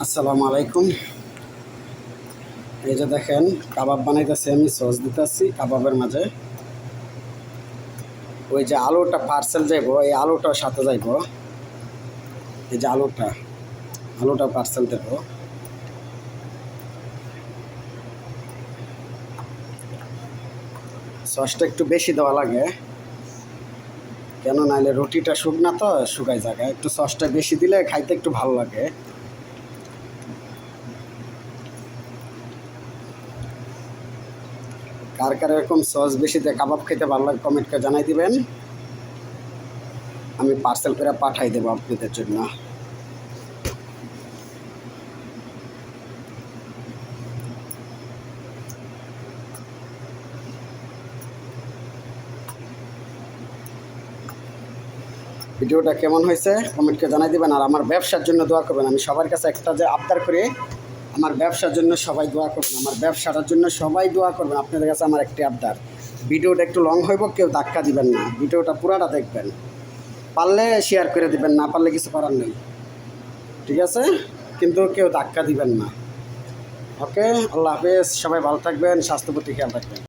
আসসালামু আলাইকুম। এই যে দেখেন কাবাব বানাইতেছি, আমি সস দিতেছি কাবাবের মাঝে। ওই যে আলুটা পার্সেল যাইব, এই আলুটার সাথে যাইব। এই যে আলুটা পার্সেল দেব। সসটা একটু বেশি দেওয়া লাগে, কেন নাইলে রুটিটা শুকনা তো শুকাই যায়। একটু সসটা বেশি দিলে খাইতে একটু ভালো লাগে। কার কার এরকম সস বেশি দিয়ে কাবাব খেতে ভালো লাগে কমেন্ট করে জানাই দিবেন, আমি পার্সেল করে পাঠাই দেবো আপনাদের জন্য। ভিডিওটা কেমন হয়েছে কমেন্টকে জানাই দিবেন। আর আমার ব্যবসার জন্য দোয়া করবেন। আমি সবার কাছে একটা যে আবদার করি, আমার ব্যবসার জন্য সবাই দোয়া করবেন, আমার ব্যবসাটার জন্য সবাই দোয়া করবেন। আপনাদের কাছে আমার একটি আবদার, ভিডিওটা একটু লং হইব, কেউ ধাক্কা দিবেন না, ভিডিওটা পুরাটা দেখবেন, পারলে শেয়ার করে দিবেন, না পারলে কিছু করার নেই, ঠিক আছে? কিন্তু কেউ ধাক্কা দিবেন না। ওকে, আল্লাহ হাফেজ, সবাই ভালো থাকবেন, স্বাস্থ্যের প্রতি খেয়াল রাখবেন।